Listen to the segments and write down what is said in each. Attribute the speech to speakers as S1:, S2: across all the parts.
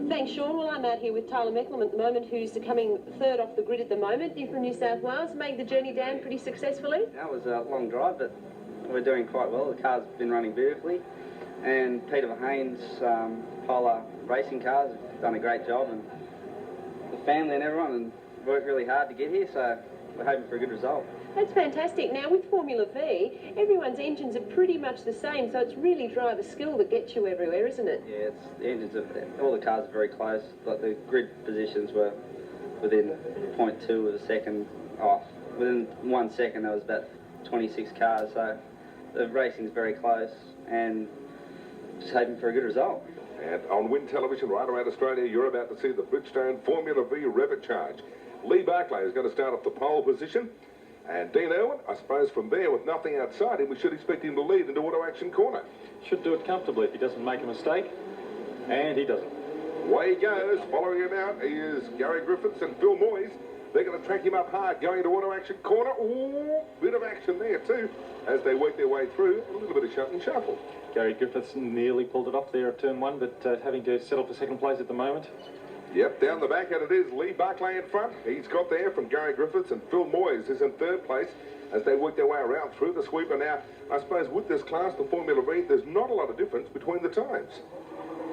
S1: Thanks, Sean. Well, I'm out here with Tyler Mecklem at the moment, who's coming third off the grid at the moment. You're from New South Wales, made the journey down pretty successfully.
S2: That was a long drive, but we're doing quite well. The car's been running beautifully, and Peter Verheine's Polar racing cars have done a great job, and the family and everyone and worked really hard to get here, so we're hoping for a good result.
S1: That's fantastic. Now, with Formula V, everyone's engines are pretty much the same, so it's really driver skill that gets you everywhere, isn't it?
S2: Yeah, the engines all the cars are very close. Like the grid positions were within 0.2 of a second off. Within 1 second, there was about 26 cars, so the racing's very close, and just hoping for a good result.
S3: And on Winton television right around Australia, you're about to see the Bridgestone Formula V Revit Charge. Lee Barclay is going to start off the pole position. And Dean Irwin, I suppose from there, with nothing outside him, we should expect him to lead into auto action corner.
S4: Should do it comfortably if he doesn't make a mistake. And he doesn't.
S3: Away he goes. Following him out, he is Gary Griffiths and Phil Moyes. They're going to track him up hard, going to auto action corner. Ooh, bit of action there too, as they work their way through. A little bit of shut and shuffle.
S4: Gary Griffiths nearly pulled it off there at turn 1, but having to settle for second place at the moment.
S3: Yep, down the back, and it is Lee Barclay in front. He's got there from Gary Griffiths, and Phil Moyes is in third place as they work their way around through the sweeper. Now, I suppose with this class, the Formula V, there's not a lot of difference between the times.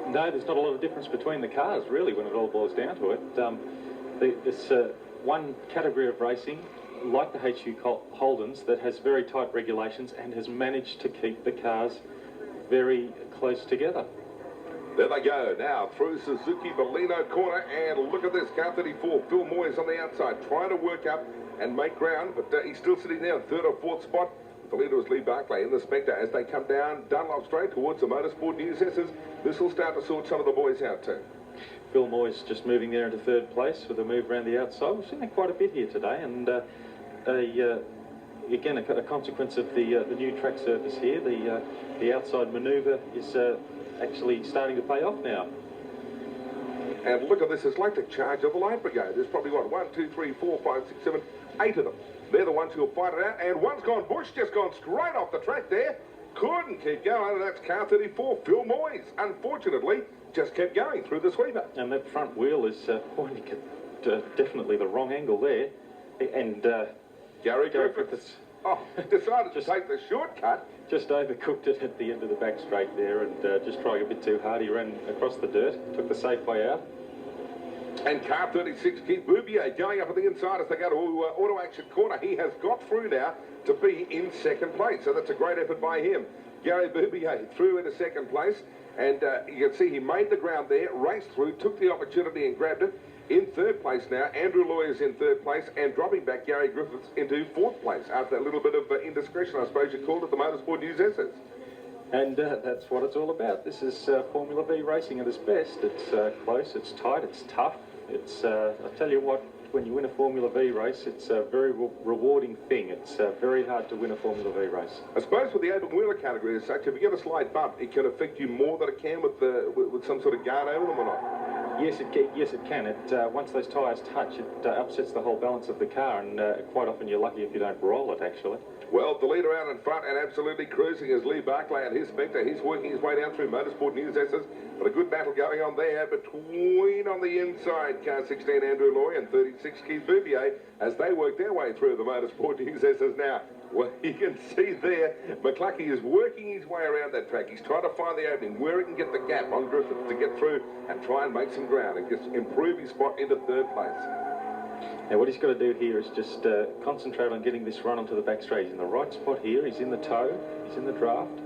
S4: No, there's not a lot of difference between the cars, really, when it all boils down to it. This one category of racing, like the HU Holdens, that has very tight regulations and has managed to keep the cars very close together.
S3: There they go, now through Suzuki Bellino corner, and look at this, car 34, Phil Moyes on the outside, trying to work up and make ground, but he's still sitting there in third or fourth spot. The leader is Lee Barclay in the Spectre as they come down Dunlop Straight towards the Motorsport News S's. This will start to sort some of the boys out too.
S4: Phil Moyes just moving there into third place with a move around the outside. We've seen that quite a bit here today, and again, a consequence of the new track surface here. The outside manoeuvre is actually starting to pay off now.
S3: And look at this, it's like the charge of the Light Brigade. There's probably, what, 1, 2, 3, 4, 5, 6, 7, 8 of them. They're the ones who'll fight it out, and one's gone bush, just gone straight off the track there. Couldn't keep going, and that's car 34, Phil Moyes. Unfortunately, just kept going through the sweeper.
S4: And that front wheel is pointing at definitely the wrong angle there. And
S3: Gary Griffiths decided to take the shortcut.
S4: Just overcooked it at the end of the back straight there, and just trying a bit too hard. He ran across the dirt, took the safe way out.
S3: And car 36, Keith Boubier, going up at the inside as they go to auto action corner. He has got through now to be in second place, so that's a great effort by him. Gary Boubier through into second place, and you can see he made the ground there, raced through, took the opportunity and grabbed it. In third place now, Andrew Lawyer's in third place, and dropping back Gary Griffiths into fourth place after that little bit of indiscretion, I suppose you called it, the Motorsport News S's.
S4: And that's what it's all about. This is Formula V racing at its best. It's close, it's tight, it's tough. It's, I tell you what, when you win a Formula V race, it's a very rewarding thing. It's very hard to win a Formula V race.
S3: I suppose with the open wheeler category as such, if you get a slight bump, it can affect you more than it can with some sort of guard over them or not?
S4: Yes, it can. Once those tyres touch, it upsets the whole balance of the car, and quite often you're lucky if you don't roll it, actually.
S3: Well, the leader out in front and absolutely cruising is Lee Barclay and his Spectre. He's working his way down through Motorsport News S's, but a good battle going on there between, on the inside, car 16 Andrew Loy and 36 Keith Boubier as they work their way through the Motorsport News S's now. Well, you can see there, McCluckey is working his way around that track. He's trying to find the opening, where he can get the gap on Griffith to get through and try and make some ground and just improve his spot into third place.
S4: Now what he's got to do here is just concentrate on getting this run onto the back straight. He's in the right spot here, he's in the toe, he's in the draft,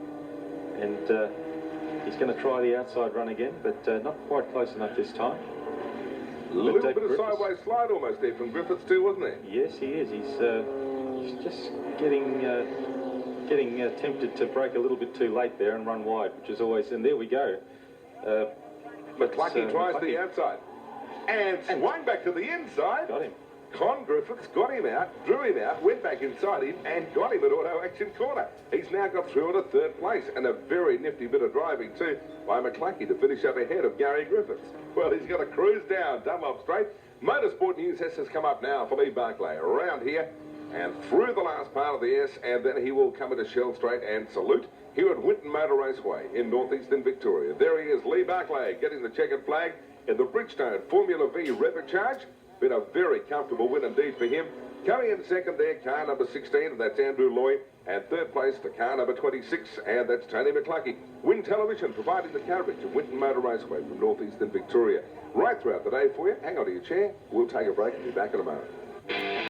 S4: and he's going to try the outside run again, but not quite close enough this time.
S3: A little bit of sideways slide almost there from Griffiths too, wasn't there?
S4: Yes, he is. He's just getting tempted to break a little bit too late there and run wide, which is always, and there we go.
S3: McCluckey tries the outside and swung back to the inside.
S4: Got him.
S3: Con Griffiths got him out, drew him out, went back inside him and got him at auto action corner. He's now got through into third place, and a very nifty bit of driving too by McCluckey to finish up ahead of Gary Griffiths. Well, he's got to cruise down Dunlop Straight. Motorsport News S has come up now for Lee Barclay around here and through the last part of the S, and then he will come into Shell Straight and salute here at Winton Motor Raceway in northeastern Victoria. There he is, Lee Barclay, getting the checkered flag. in the Bridgestone Formula V Repercharge. Been a very comfortable win indeed for him. Coming in second there, car number 16, and that's Andrew Loy. And third place for car number 26, and that's Tony McCluskey. Win Television providing the coverage of Winton Motor Raceway from northeastern Victoria. Right throughout the day for you. Hang on to your chair. We'll take a break and be back in a moment.